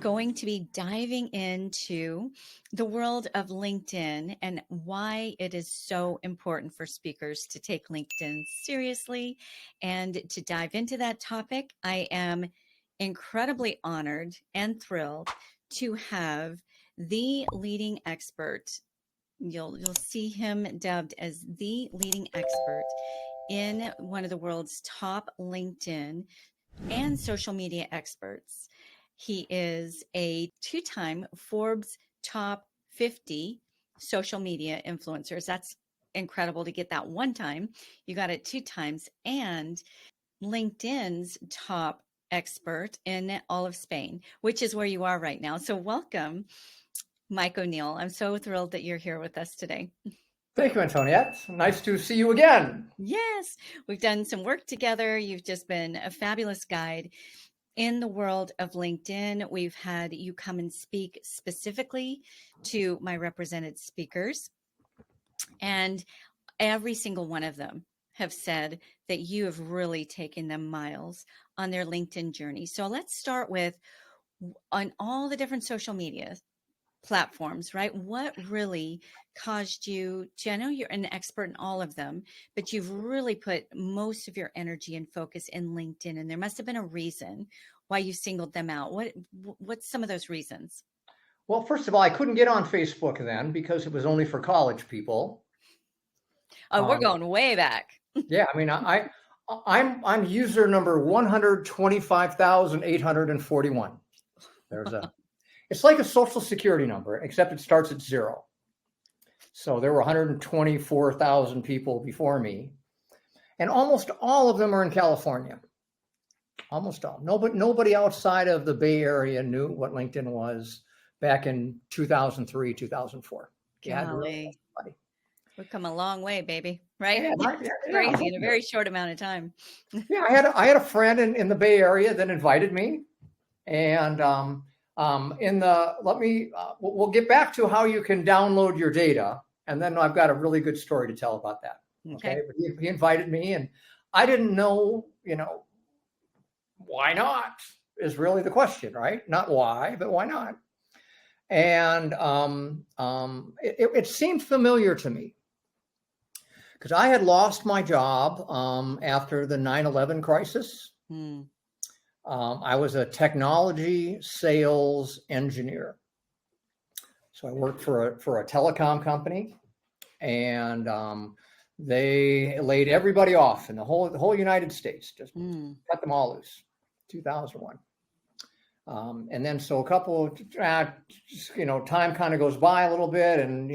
going to be diving into the world of LinkedIn and why it is so important for speakers to take LinkedIn seriously. And to dive into that topic, I am incredibly honored and thrilled to have the leading expert. You'll see him dubbed as the leading expert in one of the world's top LinkedIn and social media experts. He is a two-time Forbes top 50 social media influencers. That's incredible to get that one time. You got it two times. And LinkedIn's top expert in all of Spain, which is where you are right now. So welcome, Mike O'Neill. I'm so thrilled that you're here with us today. Thank you, Antoniette. Nice to see you again. Yes, we've done some work together. You've just been a fabulous guide in the world of LinkedIn. We've had you come and speak specifically to my represented speakers, and every single one of them have said that you have really taken them miles on their LinkedIn journey. So let's start with, on all the different social media platforms, right? What really caused you to, I know you're an expert in all of them, but you've really put most of your energy and focus in LinkedIn, and there must have been a reason why you singled them out. What's some of those reasons? Well, first of all, I couldn't get on Facebook then because it was only for college people. Oh, we're going way back. Yeah, I mean, I'm user number 125,841. It's like a social security number, except it starts at 0. So there were 124,000 people before me, and almost all of them are in California. Almost all. Nobody outside of the Bay Area knew what LinkedIn was back in 2003, 2004. Golly. We've come a long way, baby. Right? Yeah, Crazy in a very short amount of time. Yeah, I had a friend in the Bay Area that invited me, and we'll get back to how you can download your data, and then I've got a really good story to tell about that. Okay, but he invited me, and I didn't know, why not is really the question, right? Not why, but why not? And it seemed familiar to me because I had lost my job after the 9/11 crisis. I was a technology sales engineer. So I worked for a telecom company, and they laid everybody off in the whole United States, just cut them all loose, 2001. And then so a couple of, time kind of goes by a little bit, and,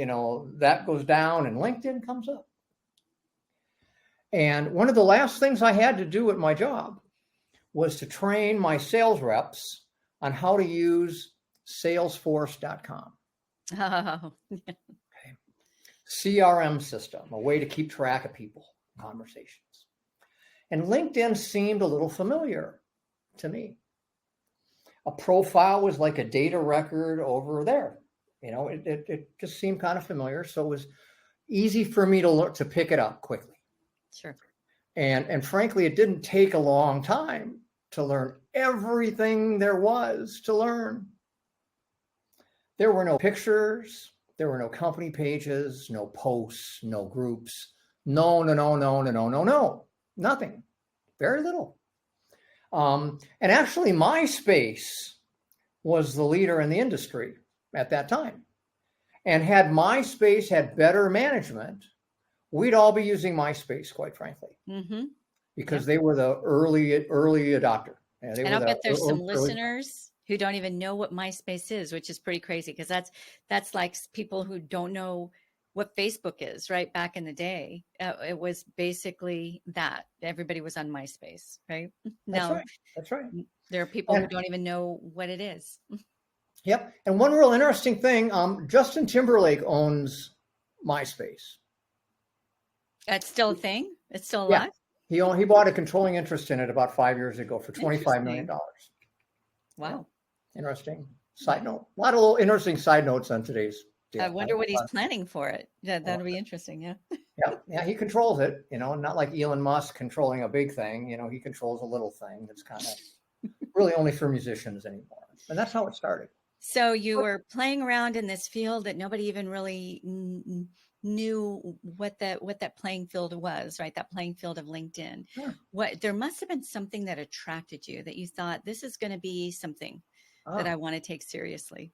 that goes down, and LinkedIn comes up. And one of the last things I had to do at my job was to train my sales reps on how to use Salesforce.com. Oh, okay. CRM system, a way to keep track of people, conversations. And LinkedIn seemed a little familiar to me. A profile was like a data record over there. It just seemed kind of familiar. So it was easy for me to pick it up quickly. Sure. And frankly, it didn't take a long time to learn everything there was to learn. There were no pictures. There were no company pages, no posts, no groups. No. Nothing. Very little. And actually, MySpace was the leader in the industry at that time. And had MySpace had better management, we'd all be using MySpace, quite frankly, because they were the early adopter. And I'll bet there's some listeners who don't even know what MySpace is, which is pretty crazy, because that's like people who don't know what Facebook is, right? Back in the day, it was basically that everybody was on MySpace, right? That's right. There are people who don't even know what it is. Yep. And one real interesting thing, Justin Timberlake owns MySpace. That's still a thing? It's still alive? Yeah. He bought a controlling interest in it about 5 years ago for $25 million. Wow. Interesting. Side note. A lot of little interesting side notes on today's deal. I wonder what he's planning for it. That'll be interesting, yeah. Yeah, he controls it, not like Elon Musk controlling a big thing. He controls a little thing that's kind of really only for musicians anymore. And that's how it started. So you were playing around in this field that nobody even really knew what that playing field was, right? That playing field of LinkedIn. Sure. There must have been something that attracted you, that you thought, this is going to be something that I want to take seriously.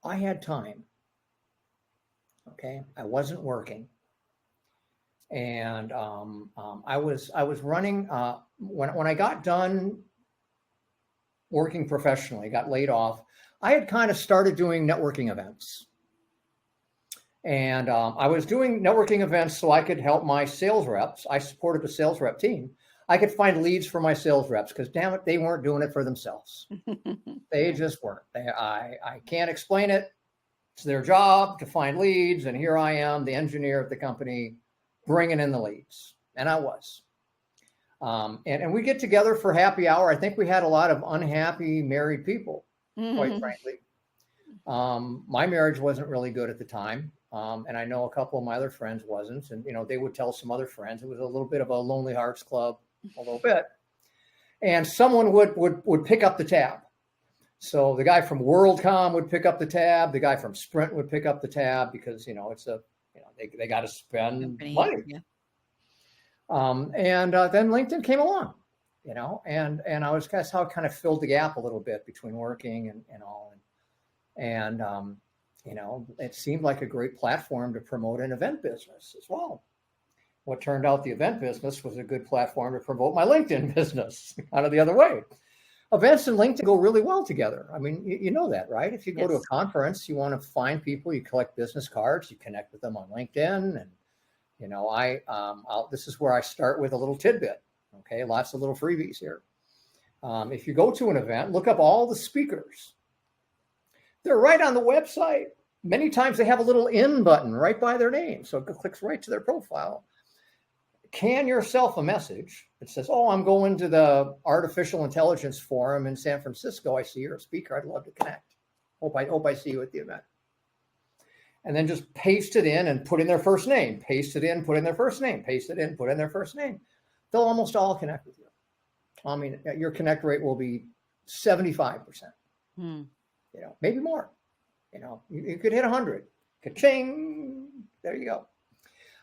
I had time. Okay. I wasn't working. And I was running when I got done working professionally, got laid off, I had kind of started doing networking events. And I was doing networking events so I could help my sales reps. I supported the sales rep team. I could find leads for my sales reps because, damn it, they weren't doing it for themselves. They just weren't. I can't explain it. It's their job to find leads. And here I am, the engineer at the company, bringing in the leads. And I was. And we get together for happy hour. I think we had a lot of unhappy married people, quite frankly. My marriage wasn't really good at the time. And I know a couple of my other friends wasn't. And, they would tell some other friends. It was a little bit of a Lonely Hearts Club, a little bit. And someone would pick up the tab. So the guy from WorldCom would pick up the tab. The guy from Sprint would pick up the tab because, it's they got to spend money. Yeah. And then LinkedIn came along, and that's how it kind of filled the gap a little bit between working and all. And it seemed like a great platform to promote an event business as well. What turned out the event business was a good platform to promote my LinkedIn business out of the other way. Events and LinkedIn go really well together. I mean, you know that, right? If you go to a conference, you want to find people, you collect business cards, you connect with them on LinkedIn. And, this is where I start with a little tidbit. Okay. Lots of little freebies here. If you go to an event, look up all the speakers. They're right on the website. Many times they have a little in button right by their name. So it clicks right to their profile. Can yourself a message that says, oh, I'm going to the Artificial Intelligence Forum in San Francisco. I see you're a speaker. I'd love to connect. Hope I see you at the event. And then just paste it in and put in their first name. Paste it in, put in their first name. Paste it in, put in their first name. They'll almost all connect with you. I mean, your connect rate will be 75%. Maybe more. You could hit 100. Ka-ching. There you go.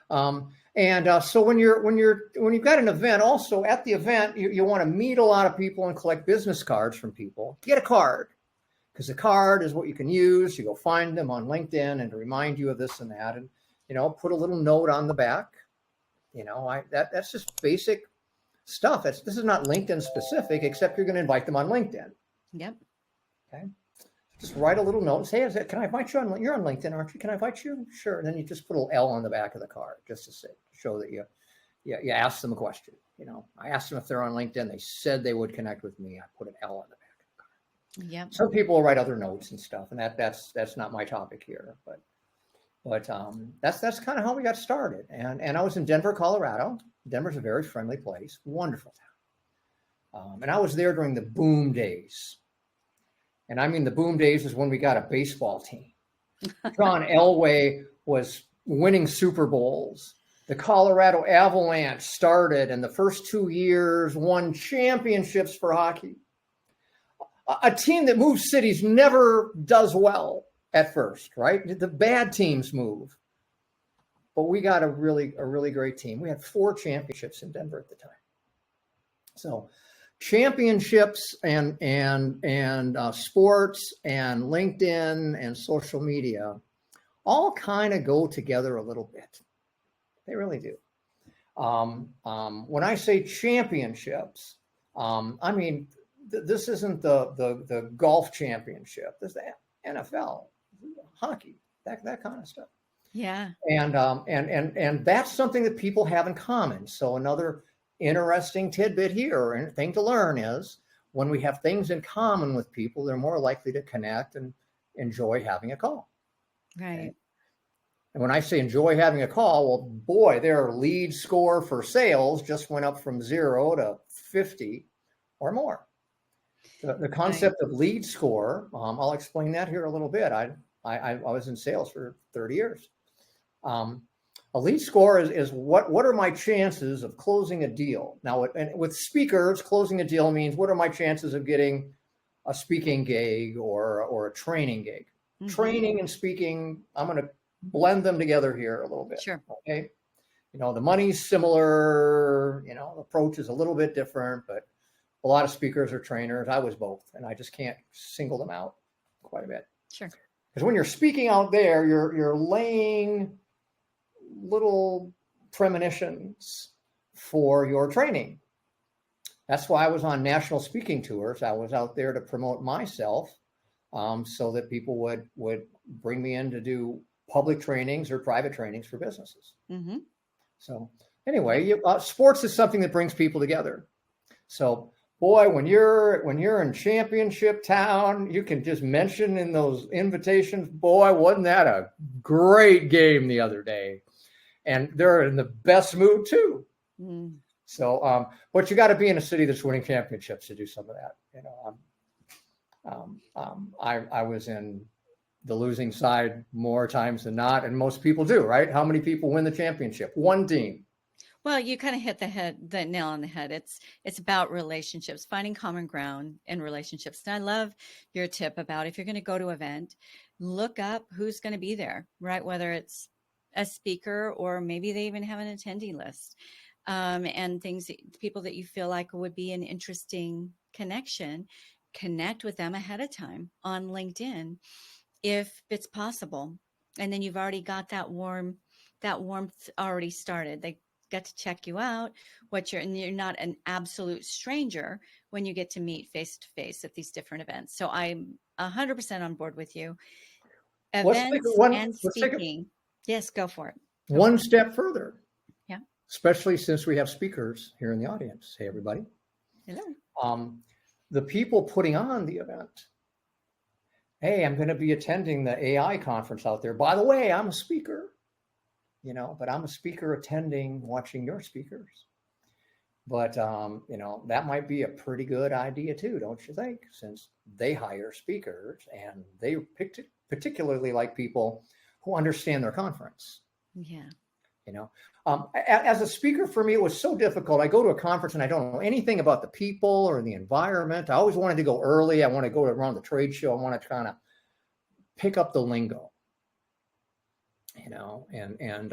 So when you've got an event, also at the event, you want to meet a lot of people and collect business cards from people. Get a card, because the card is what you can use. You go find them on LinkedIn and to remind you of this and that, and put a little note on the back. That's just basic stuff. This is not LinkedIn specific, except you're going to invite them on LinkedIn. Yep. Okay. Just write a little note and say, can I invite you on, you're on LinkedIn, aren't you? Can I invite you? Sure. And then you just put a little L on the back of the card just to show that you asked them a question. I asked them if they're on LinkedIn. They said they would connect with me. I put an L on the back of the card. Yep. Some people will write other notes and stuff, and that's not my topic here, but that's kind of how we got started. And I was in Denver, Colorado. Denver's a very friendly place, wonderful town. And I was there during the boom days. And I mean, the boom days is when we got a baseball team. John Elway was winning Super Bowls. The Colorado Avalanche started, and the first 2 years won championships for hockey. A team that moves cities never does well at first, right? The bad teams move. But we got a really great team. We had 4 championships in Denver at the time. So championships and sports and LinkedIn and social media all kind of go together a little bit. They really do. When I say championships, I mean, this isn't the golf championship. This is the NFL, hockey, that kind of stuff. Yeah. And that's something that people have in common. So another interesting tidbit here and thing to learn is when we have things in common with people, they're more likely to connect and enjoy having a call. Right. Okay? And when I say enjoy having a call, well, boy, their lead score for sales just went up from 0 to 50 or more. The concept of lead score, I'll explain that here a little bit. I was in sales for 30 years. A lead score is what are my chances of closing a deal? Now, with speakers, closing a deal means what are my chances of getting a speaking gig or a training gig. Mm-hmm. Training and speaking, I'm going to blend them together here a little bit. Sure. Okay. The money's similar, the approach is a little bit different, but a lot of speakers are trainers. I was both, and I just can't single them out quite a bit. Sure. Because when you're speaking out there, you're laying little premonitions for your training. That's why I was on national speaking tours. I was out there to promote myself, so that people would bring me in to do public trainings or private trainings for businesses. Mm-hmm. So anyway, sports is something that brings people together. So boy, when you're in championship town, you can just mention in those invitations, boy, wasn't that a great game the other day? And they're in the best mood too. Mm. So, but you got to be in a city that's winning championships to do some of that. I was in the losing side more times than not, and most people do, right? How many people win the championship? One team. Well, you kind of hit the nail on the head. It's about relationships, finding common ground in relationships. And I love your tip about if you're going to go to an event, look up who's going to be there, right? Whether it's a speaker or maybe they even have an attendee list, and people that you feel like would be an interesting connection. Connect with them ahead of time on LinkedIn if it's possible. And then you've already got that warmth already started. They get to check you out, and you're not an absolute stranger when you get to meet face to face at these different events. So I'm 100% on board with you. Events and speaking. Yes, go for it. One step further. Yeah. Especially since we have speakers here in the audience. Hey, everybody. Hello. The people putting on the event. Hey, I'm going to be attending the AI conference out there. By the way, I'm a speaker. But I'm a speaker watching your speakers. But, that might be a pretty good idea too, don't you think? Since they hire speakers and they particularly like people who understand their conference. Yeah. As a speaker, for me, it was so difficult. I go to a conference and I don't know anything about the people or the environment. I always wanted to go early. I want to go around the trade show. I want to kind of pick up the lingo. And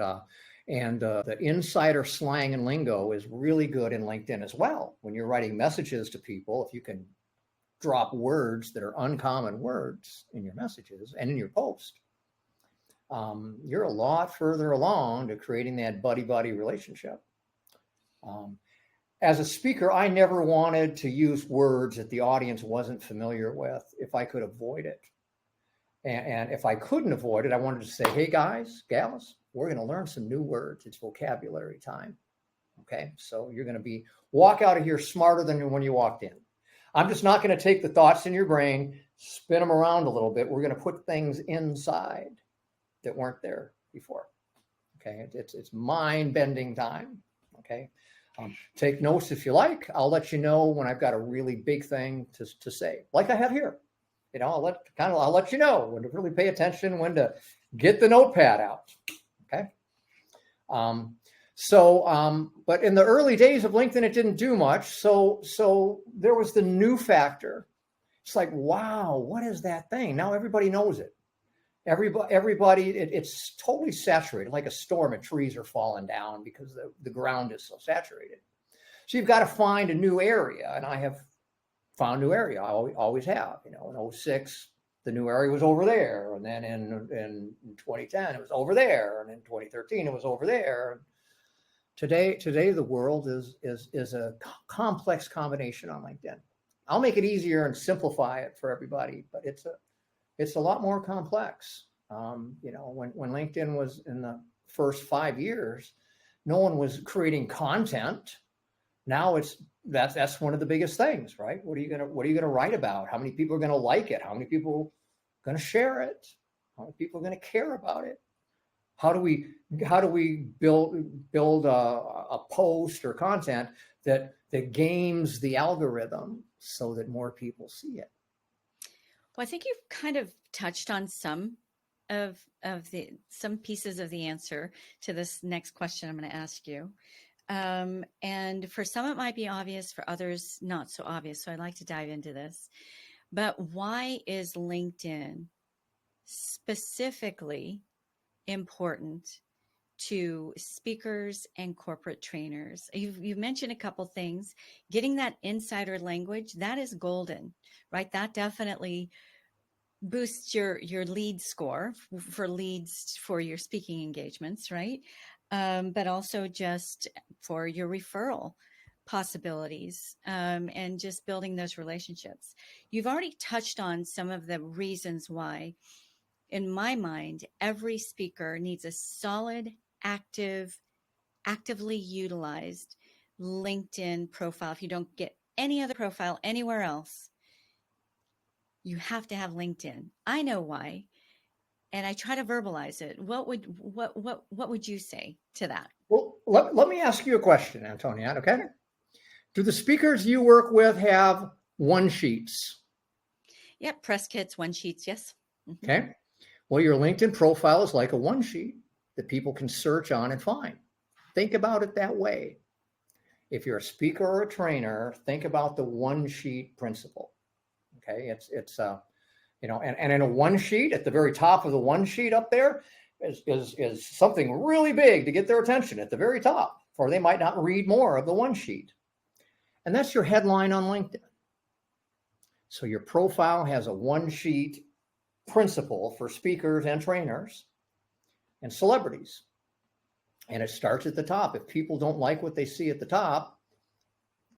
the insider slang and lingo is really good in LinkedIn as well. When you're writing messages to people, if you can drop words that are uncommon words in your messages and in your post, you're a lot further along to creating that buddy-buddy relationship. As a speaker, I never wanted to use words that the audience wasn't familiar with if I could avoid it. And if I couldn't avoid it, I wanted to say, hey, guys, gals, we're going to learn some new words. It's vocabulary time. Okay, so you're going to walk out of here smarter than when you walked in. I'm just not going to take the thoughts in your brain, spin them around a little bit. We're going to put things inside that weren't there before. Okay, it's mind-bending time. Okay, take notes if you like. I'll let you know when I've got a really big thing to say, like I have here. I'll let you know when to really pay attention, when to get the notepad out. Okay. But in the early days of LinkedIn, it didn't do much. So there was the new factor. It's like, wow, what is that thing? Now everybody knows it. Everybody, it's totally saturated, like a storm and trees are falling down because the ground is so saturated. So you've got to find a new area. And I have found a new area. I always have. In 2006, the new area was over there. And then in 2010, it was over there. And in 2013, it was over there. Today, the world is a complex combination on LinkedIn. I'll make it easier and simplify it for everybody, but it's a lot more complex. When LinkedIn was in the first 5 years, no one was creating content. Now that's one of the biggest things, right? What are you gonna write about? How many people are gonna like it? How many people are gonna share it? How many people are gonna care about it? How do we build a post or content that games the algorithm so that more people see it? Well, I think you've kind of touched on some pieces of the answer to this next question I'm going to ask you. And for some, it might be obvious, for others, not so obvious. So I'd like to dive into this. But why is LinkedIn specifically important to speakers and corporate trainers? You've mentioned a couple things. Getting that insider language, that is golden, right? That definitely boosts your lead score for leads for your speaking engagements, right? But also just for your referral possibilities, and just building those relationships. You've already touched on some of the reasons why, in my mind, every speaker needs a solid, actively utilized LinkedIn profile. If you don't get any other profile anywhere else, you have to have LinkedIn. I know why, and I try to verbalize it. What would you say to that? Well, let me ask you a question, Antoniette, okay? Sure. Do the speakers you work with have one sheets? Yep, press kits, one sheets, yes. Mm-hmm. Okay. Well, your LinkedIn profile is like a one sheet that people can search on and find. Think about it that way. If you're a speaker or a trainer, think about the one sheet principle. Okay, it's and in a one sheet, at the very top of the one sheet up there is something really big to get their attention at the very top, or they might not read more of the one sheet. And that's your headline on LinkedIn. So your profile has a one sheet principle for speakers and trainers and celebrities. And it starts at the top. If people don't like what they see at the top,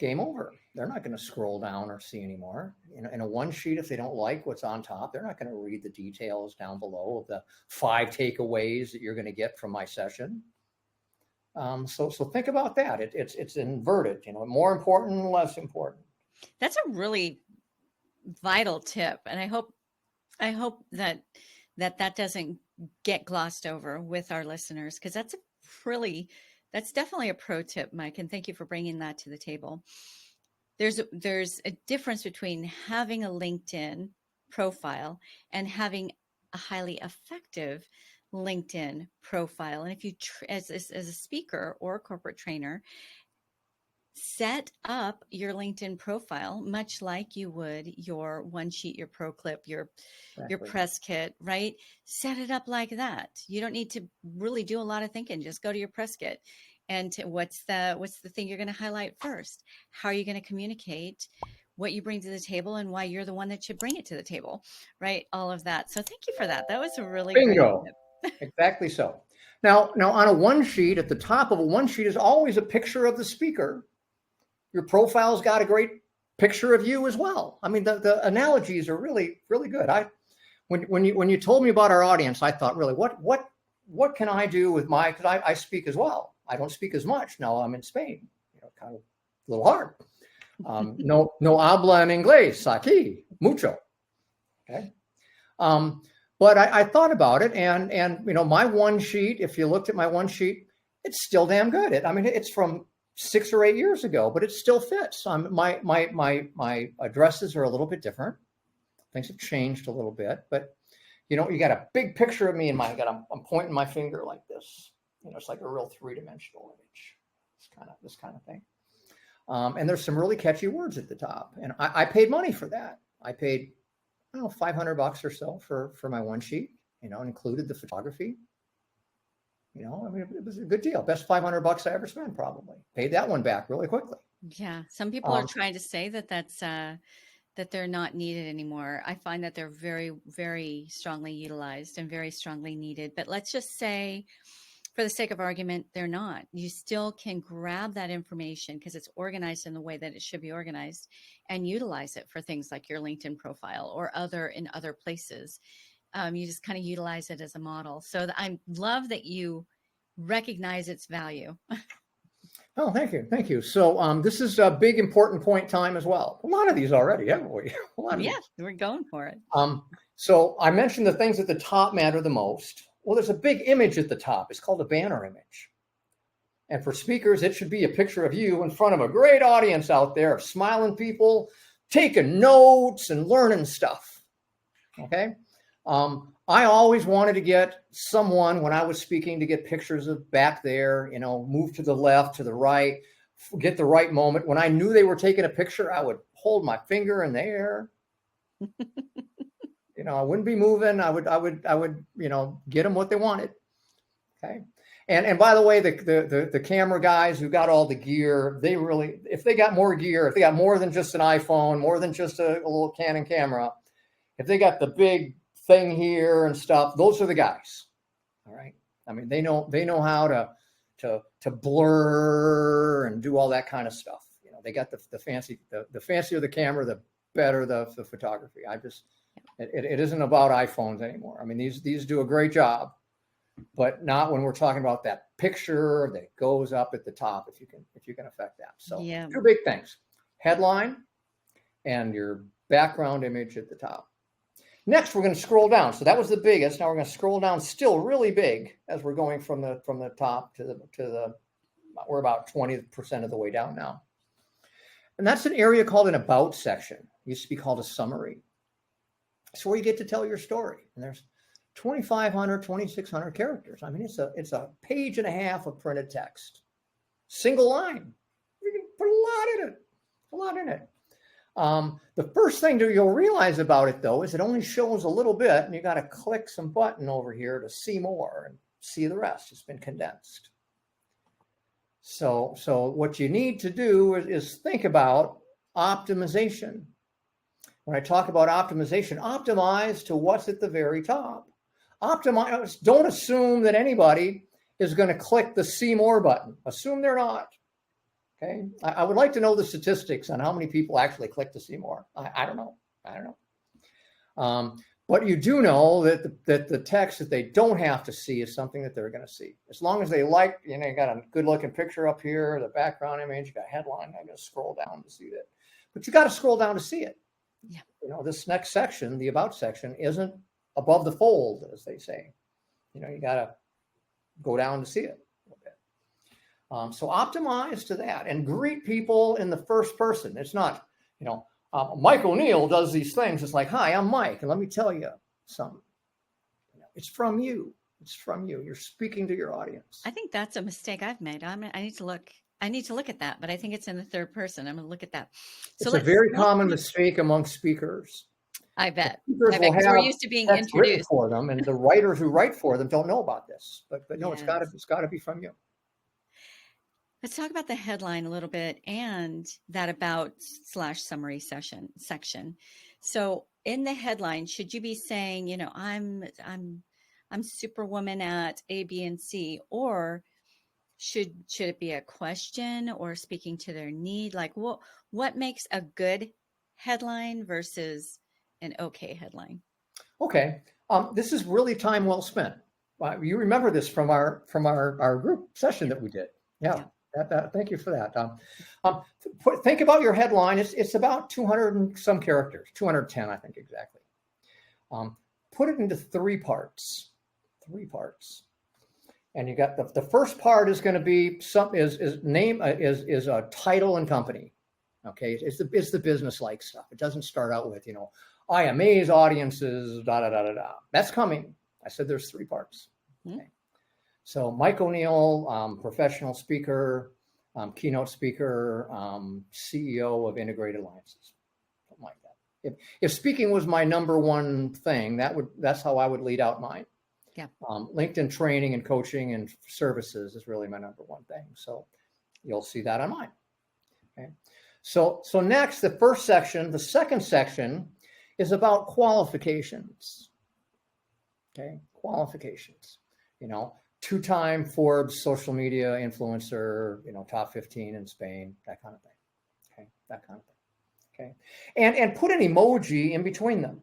game over. They're not going to scroll down or see anymore. In a one sheet, if they don't like what's on top, they're not going to read the details down below of the 5 takeaways that you're going to get from my session. So think about that. It's inverted. More important, less important. That's a really vital tip, and I hope that doesn't get glossed over with our listeners, because that's definitely a pro tip, Mike, and thank you for bringing that to the table. There's a difference between having a LinkedIn profile and having a highly effective LinkedIn profile. And if you, as a speaker or a corporate trainer, set up your LinkedIn profile much like you would your one sheet, your pro clip, your press kit, right? Set it up like that. You don't need to really do a lot of thinking. Just go to your press kit. And what's the thing you're going to highlight first? How are you going to communicate what you bring to the table and why you're the one that should bring it to the table, right? All of that. So thank you for that. That was a really Bingo. Great tip. Exactly so. Now on a one sheet, at the top of a one sheet is always a picture of the speaker. Your profile's got a great picture of you as well. I mean, the analogies are really, really good. When you told me about our audience, I thought, really, what can I do with because I speak as well. I don't speak as much now. I'm in Spain. Kind of a little hard. No habla en inglés aquí mucho. Okay. But I thought about it, and my one sheet. If you looked at my one sheet, it's still damn good. It's from 6 or 8 years ago, but it still fits. My addresses are a little bit different. Things have changed a little bit, but you got a big picture of me in mind. I'm pointing my finger like this. It's like a real 3-dimensional image. This kind of thing. And there's some really catchy words at the top, and I paid money for that. I paid, $500 or so for my one sheet. Included the photography. It was a good deal. Best $500 I ever spent, probably. Paid that one back really quickly. Yeah. Some people are trying to say that they're not needed anymore. I find that they're very, very strongly utilized and very strongly needed. But let's just say, for the sake of argument, they're not. You still can grab that information because it's organized in the way that it should be organized and utilize it for things like your LinkedIn profile or in other places. You just kind of utilize it as a model. So I love that you recognize its value. Oh, thank you. Thank you. So this is a big, important point time as well. A lot of these already, haven't we? We're going for it. So I mentioned the things at the top matter the most. Well, there's a big image at the top. It's called a banner image. And for speakers, it should be a picture of you in front of a great audience out there of smiling people, taking notes and learning stuff. Okay. I always wanted to get someone, when I was speaking, to get pictures of back there, move to the left, to the right, get the right moment. When I knew they were taking a picture, I would hold my finger in the air, I wouldn't be moving. I would, get them what they wanted. Okay. And by the way, the camera guys who got all the gear, they really, if they got more gear, if they got more than just an iPhone, more than just a little Canon camera, if they got the big thing here and stuff, those are the guys. All right. I mean, they know how to blur and do all that kind of stuff. They got the fancier the camera, the better the photography. It isn't about iPhones anymore. I mean, these do a great job, but not when we're talking about that picture that goes up at the top, if you can affect that. So yeah. 2 big things: headline and your background image at the top. Next, we're going to scroll down. So that was the biggest. Now we're going to scroll down, still really big, as we're going from the top to the we're about 20% of the way down now. And that's an area called an about section. It used to be called a summary. It's where you get to tell your story. And there's 2,500, 2,600 characters. I mean, it's a page and a half of printed text. Single line. You can put a lot in it. The first thing you'll realize about it, though, is it only shows a little bit, and you got to click some button over here to see more and see the rest. It's been condensed. So what you need to do is think about optimization. When I talk about optimization, optimize to what's at the very top. Optimize. Don't assume that anybody is going to click the see more button. Assume they're not. Okay. I would like to know the statistics on how many people actually click to see more. I don't know. But you do know that the text that they don't have to see is something that they're going to see. As long as they like, you got a good looking picture up here, the background image, you got headline. I'm going to scroll down to see that. But you got to scroll down to see it. Yeah. This next section, the about section, isn't above the fold, as they say. You got to go down to see it a little bit. So optimize to that and greet people in the first person. It's not, Mike O'Neill does these things. It's like, hi, I'm Mike, and let me tell you something. It's from you. It's from you. You're speaking to your audience. I think that's a mistake I've made. I need to look at that, but I think it's in the third person. I'm going to look at that. So it's a very common mistake among speakers. I bet. Because we're used to being introduced for them, and the writers who write for them don't know about this. But no, yes. It's got to be from you. Let's talk about the headline a little bit and that about/summary section. So in the headline, should you be saying, I'm Superwoman at A, B, and C, or should it be a question or speaking to their need? Like what makes a good headline versus an okay headline? Okay. This is really time well spent. You remember this from our group session that we did. Yeah. Thank you for that. Think about your headline. It's about 200 and some characters, 210, I think exactly. Put it into 3 parts. And you got the first part is going to be is a title and company. Okay, it's the business like stuff. It doesn't start out with I amaze audiences. That's coming. I said there's 3 parts. Okay. So Mike O'Neill, professional speaker, keynote speaker, CEO of Integrated Alliances, something like that. If speaking was my number one thing, that's how I would lead out mine. Yeah. LinkedIn training and coaching and services is really my number one thing. So you'll see that on mine. Okay. So next, the second section is about qualifications. Okay. Qualifications, 2-time Forbes social media influencer, top 15 in Spain, that kind of thing. Okay. That kind of thing. Okay. And put an emoji in between them.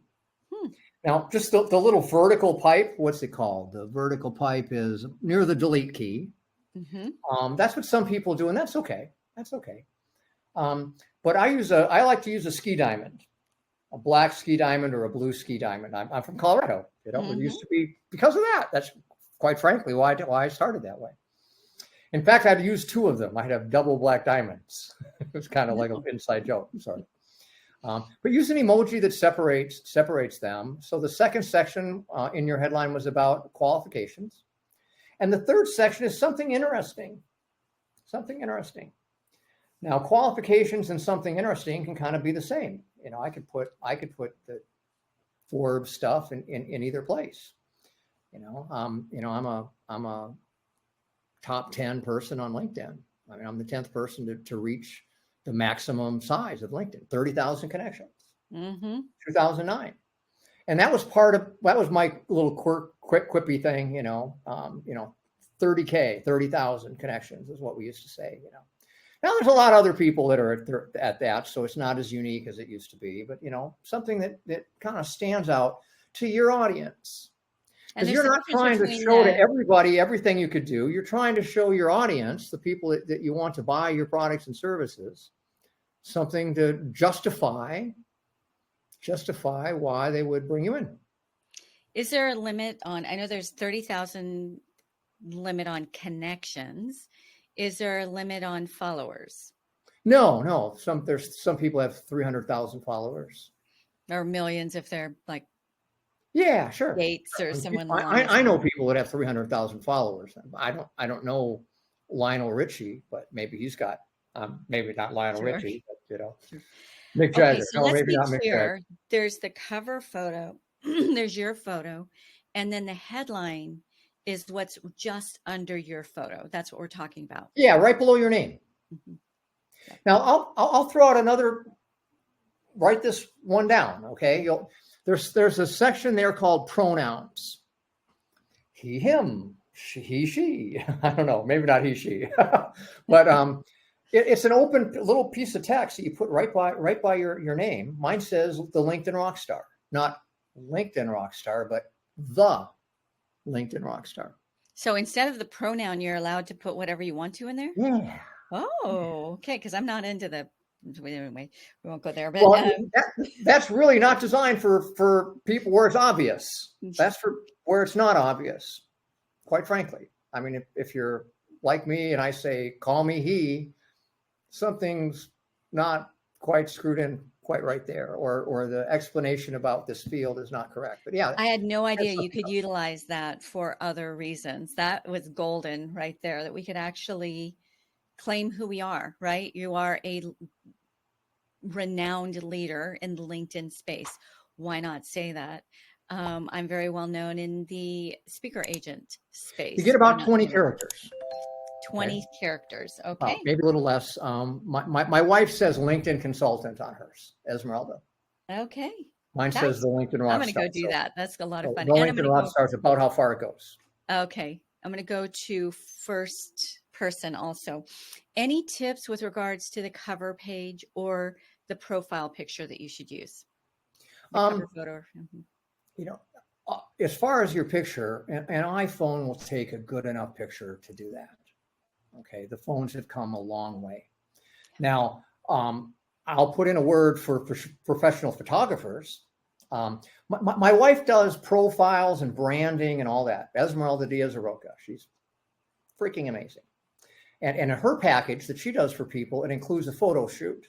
Now, just the little vertical pipe, what's it called? The vertical pipe is near the delete key. Mm-hmm. That's what some people do, and that's okay. But I like to use a ski diamond, a black ski diamond or a blue ski diamond. I'm from Colorado. Mm-hmm. It used to be because of that. That's quite frankly why I started that way. In fact, I'd use 2 of them. I'd have double black diamonds. It was kind of like an inside joke. I'm sorry. But use an emoji that separates them. So the second section in your headline was about qualifications. And the third section is something interesting. Now, qualifications and something interesting can kind of be the same. I could put that Forbes stuff in either place. I'm a top 10 person on LinkedIn. I mean, I'm the 10th person to reach the maximum size of LinkedIn, 30,000 connections, 2009. And that was my little quick quippy thing, 30K, 30,000 connections is what we used to say, Now there's a lot of other people that are at that, so it's not as unique as it used to be, but something that kind of stands out to your audience. Because you're not trying to show to everybody everything you could do. You're trying to show your audience, the people that you want to buy your products and services, something to justify why they would bring you in. Is there a limit on, I know there's 30,000 limit on connections. Is there a limit on followers? No. Some people have 300,000 followers. Or millions if they're like, yeah, sure. Gates or someone. I know people that have 300,000 followers. I don't know Lionel Richie, but maybe he's got maybe not Lionel Richie, but Mick Jagger. So let's be clear. There's the cover photo. There's your photo, and then the headline is what's just under your photo. That's what we're talking about. Yeah, right below your name. Now I'll throw out another. Write this one down, okay? There's a section there called pronouns. He, him, he, she. I don't know, maybe not he, she, but it's an open little piece of text that you put right by your name. Mine says the LinkedIn Rockstar, not LinkedIn Rockstar, but the LinkedIn Rockstar. So instead of the pronoun, you're allowed to put whatever you want to in there? Yeah. Oh, okay. Because I'm not into the. Anyway, we won't go there. But well, that's really not designed for people where it's obvious. That's for where it's not obvious. Quite frankly, I mean, if you're like me and I say, "Call me he," something's not quite screwed in quite right there, or the explanation about this field is not correct. But yeah, I had no idea you could utilize that for other reasons. That was golden right there. That we could actually claim who we are, right? You are a renowned leader in the LinkedIn space. Why not say that? I'm very well known in the speaker agent space. You get about 20 characters. 20 characters. Okay. Maybe a little less. My wife says LinkedIn consultant on hers, Esmeralda. Okay. Mine says the LinkedIn Rockstar. I'm going to go do that. That's a lot of fun. The LinkedIn Rockstar is about how far it goes. Okay. I'm going to go to first person also. Any tips with regards to the cover page or the profile picture that you should use? The cover photo. As far as your picture, an iPhone will take a good enough picture to do that. Okay, the phones have come a long way. Now, I'll put in a word for professional photographers. My wife does profiles and branding and all that. Esmeralda Diaz-Aroca. She's freaking amazing. And in her package that she does for people, it includes a photo shoot.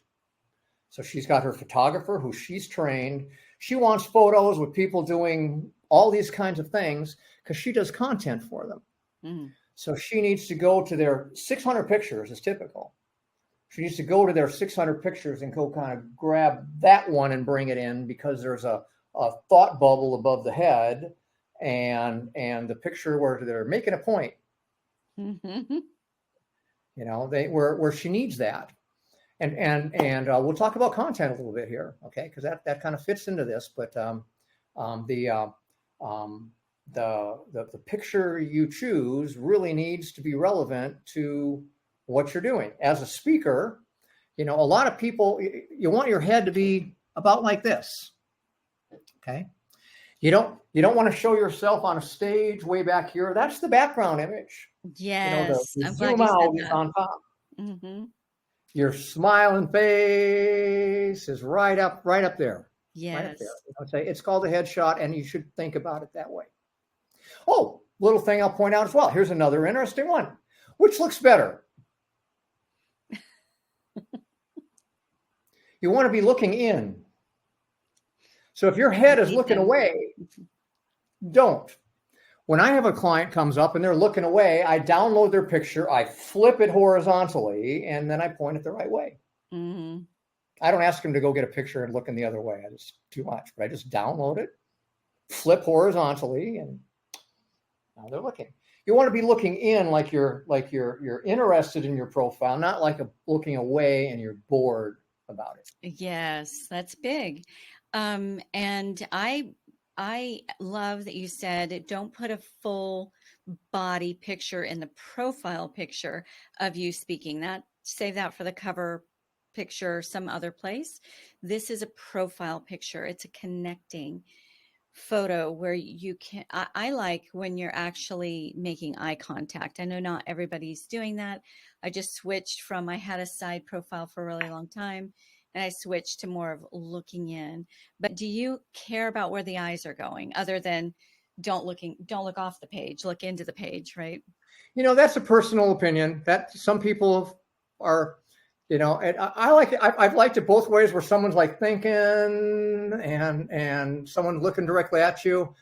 So she's got her photographer who she's trained. She wants photos with people doing all these kinds of things because she does content for them. Mm. So she needs to go to their 600 pictures is typical. She needs to go to their 600 pictures and go kind of grab that one and bring it in because there's a thought bubble above the head and the picture where they're making a point. Mm-hmm. Where she needs that. And we'll talk about content a little bit here, okay? Because that kind of fits into this. But the picture you choose really needs to be relevant to what you're doing. As a speaker, a lot of people, you want your head to be about like this, okay? You don't want to show yourself on a stage way back here. That's the background image. Yes, the zoom out is on top. Mm-hmm. Your smiling face is right up there. Yes. Right up there. It's called a headshot, and you should think about it that way. Oh, little thing I'll point out as well. Here's another interesting one. Which looks better? You want to be looking in. So if your head is looking away, don't. When I have a client comes up and they're looking away, I download their picture, I flip it horizontally, and then I point it the right way. Mm-hmm. I don't ask them to go get a picture and look in the other way. It's too much, but I just download it flip horizontally, and now they're looking. You want to be looking in like you're interested in your profile, not like looking away and you're bored about it. Yes, that's big. And I love that you said don't put a full body picture in the profile picture of you speaking. That save that for the cover picture some other place. This is a profile picture. It's a connecting photo where you can I like when you're actually making eye contact. I know not everybody's doing that. I just switched from I had a side profile for a really long time and I switched to more of looking in. But do you care about where the eyes are going other than don't look off the page, look into the page, right? That's a personal opinion. That some people are, and I like it. I've liked it both ways, where someone's like thinking and someone looking directly at you.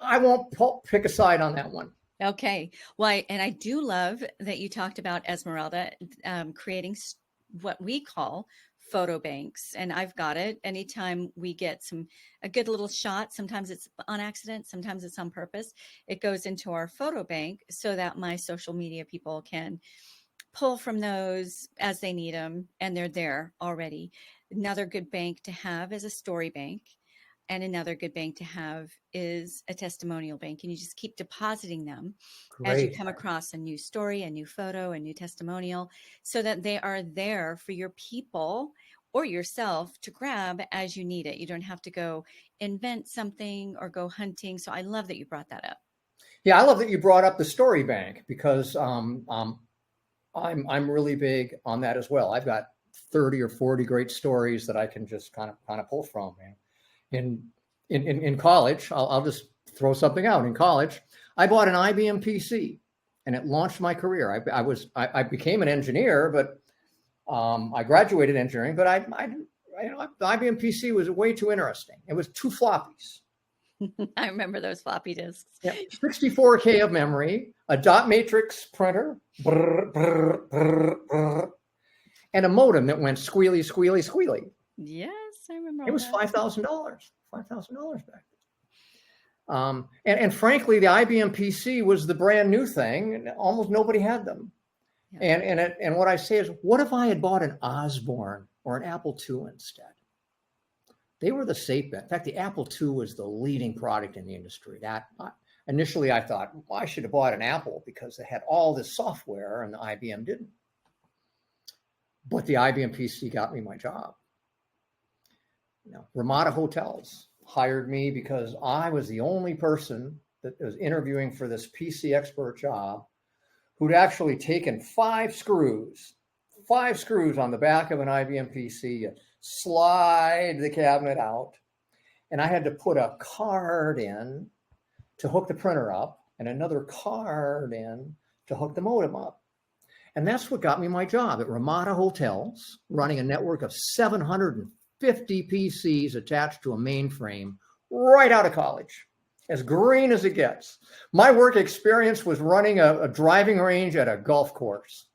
I won't pick a side on that one. Okay. Well, and I do love that you talked about Esmeralda creating what we call photo banks. And I've got it anytime we get a good little shot. Sometimes it's on accident. Sometimes it's on purpose. It goes into our photo bank so that my social media people can pull from those as they need them. And they're there already. Another good bank to have is a story bank. And another good bank to have is a testimonial bank. And you just keep depositing them as you come across a new story, a new photo, a new testimonial, so that they are there for your people or yourself to grab as you need it. You don't have to go invent something or go hunting. So I love that you brought that up. Yeah, I love that you brought up the story bank, because I'm really big on that as well. I've got 30 or 40 great stories that I can just kind of pull from, man. In college, I'll just throw something out. In college, I bought an IBM PC, and it launched my career. I became an engineer, but I graduated engineering. But the IBM PC was way too interesting. It was 2 floppies. I remember those floppy disks. Yeah, 64K of memory, a dot matrix printer, brr, brr, brr, brr, and a modem that went squealy, squealy, squealy. Yes, I remember. It was $5,000. $5,000 back then. And frankly, the IBM PC was the brand new thing, and almost nobody had them. Yeah. And what I say is, what if I had bought an Osborne or an Apple II instead? They were the safe bet. In fact, the Apple II was the leading product in the industry. Initially, I thought, well, I should have bought an Apple because they had all this software and the IBM didn't. But the IBM PC got me my job. Ramada Hotels hired me because I was the only person that was interviewing for this PC expert job who'd actually taken 5 screws on the back of an IBM PC, slide the cabinet out, and I had to put a card in to hook the printer up and another card in to hook the modem up. And that's what got me my job at Ramada Hotels, running a network of 750 PCs attached to a mainframe right out of college, as green as it gets. My work experience was running a driving range at a golf course.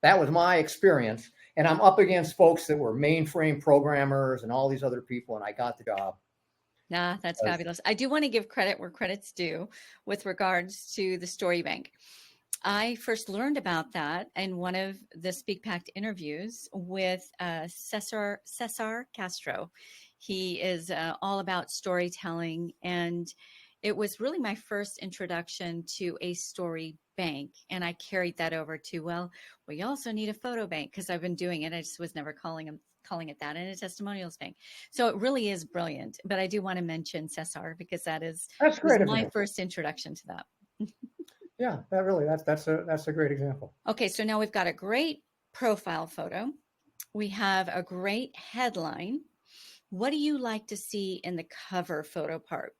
That was my experience. And I'm up against folks that were mainframe programmers and all these other people, and I got the job. Nah, that's fabulous. I do want to give credit where credit's due with regards to the story bank. I first learned about that in one of the SpeakPact interviews with Cesar Castro. He is all about storytelling, and it was really my first introduction to a story bank. And I carried that over to, well, we also need a photo bank because I've been doing it. I just was never calling it that, in a testimonials bank. So it really is brilliant. But I do want to mention Cesar because that's great. Was my first introduction to that. Yeah, that's a great example. Okay, so now we've got a great profile photo. We have a great headline. What do you like to see in the cover photo part?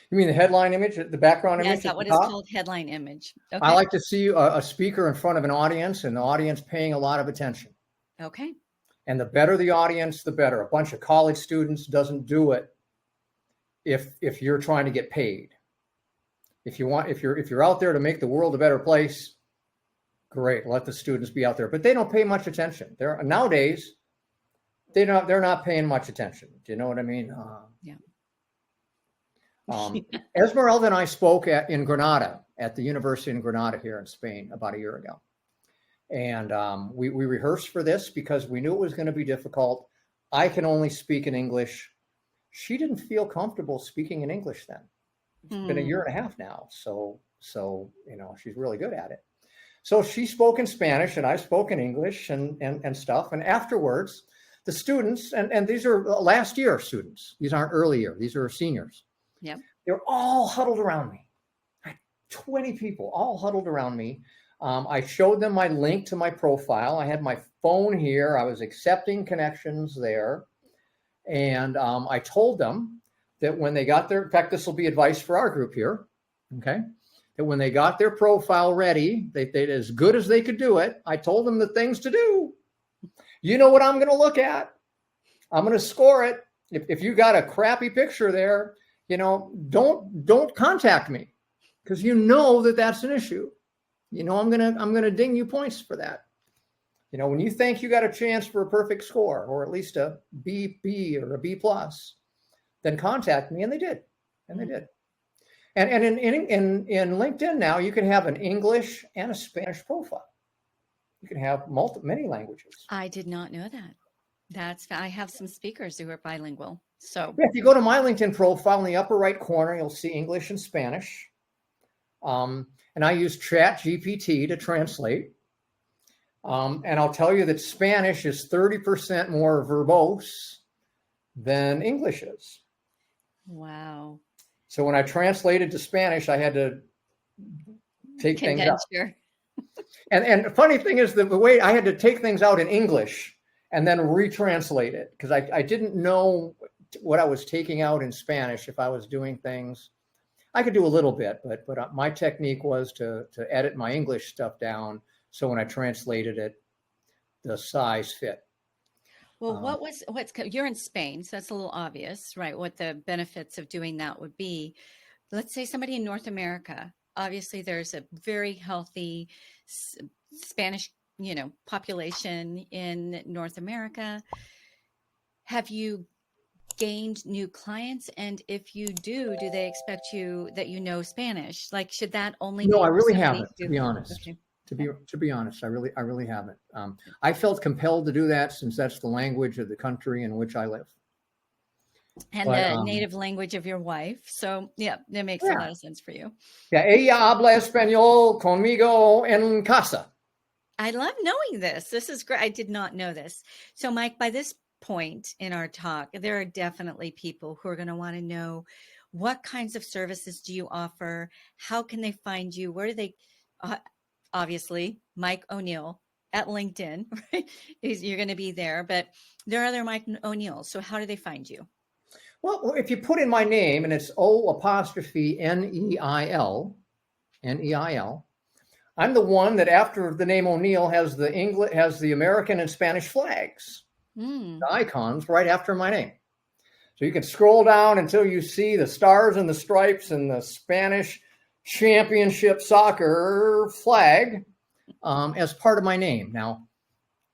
You mean the headline image, the background image? Yes, that what is called headline image. Okay. I like to see a speaker in front of an audience and the audience paying a lot of attention. Okay. And the better the audience, the better. A bunch of college students doesn't do it if you're trying to get paid. If you're out there to make the world a better place, great. Let the students be out there, but they don't pay much attention. Nowadays, they're not paying much attention. Do you know what I mean? Yeah. Esmeralda and I spoke in Granada, at the University in Granada here in Spain about a year ago. And we rehearsed for this because we knew it was going to be difficult. I can only speak in English. She didn't feel comfortable speaking in English then. It's been a year and a half now. So, she's really good at it. So she spoke in Spanish and I spoke in English and stuff. And afterwards, the students, and these are last year students. These aren't early year. These are seniors. Yep. They're all huddled around me. 20 people all huddled around me. I showed them my link to my profile. I had my phone here. I was accepting connections there. And I told them that when they got their, in fact, this will be advice for our group here, okay? That when they got their profile ready, they as good as they could do it, I told them the things to do. You know what I'm going to look at? I'm going to score it. If you got a crappy picture there, don't contact me because you know that that's an issue. I'm gonna ding you points for that. When you think you got a chance for a perfect score or at least a B or a B+, then contact me, and they did, and they did. And in LinkedIn now, you can have an English and a Spanish profile. You can have many languages. I did not know that. I have some speakers who are bilingual. So if you go to my LinkedIn profile in the upper right corner, you'll see English and Spanish. And I use ChatGPT to translate. And I'll tell you that Spanish is 30% more verbose than English is. Wow. So when I translated to Spanish, I had to take things out. And the funny thing is that the way I had to take things out in English and then retranslate it because I didn't know what I was taking out in Spanish if I was doing things. I could do a little bit, but my technique was to edit my English stuff down so when I translated it, the size fit. Well, you're in Spain, so that's a little obvious, right? What the benefits of doing that would be. Let's say somebody in North America. Obviously, there's a very healthy Spanish, population in North America. Have you gained new clients? And if you do they expect that Spanish? Like, should that only No, be I really haven't, to be honest. Okay. To be honest, I really haven't. I felt compelled to do that since that's the language of the country in which I live. And the native language of your wife. So yeah, that makes a lot of sense for you. Yeah, ella habla español conmigo en casa. I love knowing this. This is great. I did not know this. So Mike, by this point in our talk, there are definitely people who are going to want to know what kinds of services do you offer? How can they find you? Where do they, obviously, Mike O'Neill at LinkedIn, right? You're going to be there, but there are other Mike O'Neills. So how do they find you? Well, if you put in my name and it's O''Neil, Neil, I'm the one that after the name O'Neill has the American and Spanish flags, the icons right after my name. So you can scroll down until you see the stars and the stripes and the Spanish championship soccer flag as part of my name. Now,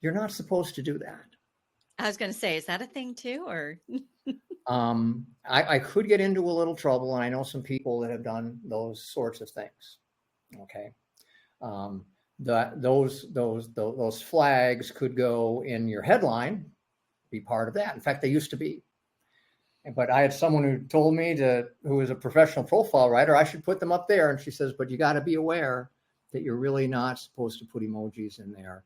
you're not supposed to do that. I was going to say, is that a thing too, or? I could get into a little trouble, and I know some people that have done those sorts of things. Okay. Those flags could go in your headline, be part of that. In fact, they used to be. But I had someone who told me who was a professional profile writer, I should put them up there. And she says, but you got to be aware that you're really not supposed to put emojis in there.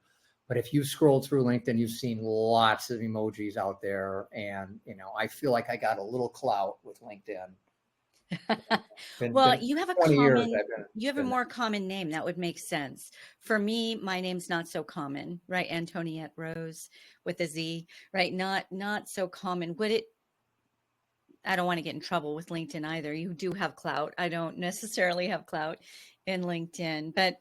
But if you've scrolled through LinkedIn, you've seen lots of emojis out there. And, I feel like I got a little clout with LinkedIn. Well, you have a more common name. That would make sense. For me, my name's not so common, right? Antoniette Rose with a Z, right? Not so common. I don't want to get in trouble with LinkedIn either. You do have clout. I don't necessarily have clout in LinkedIn, but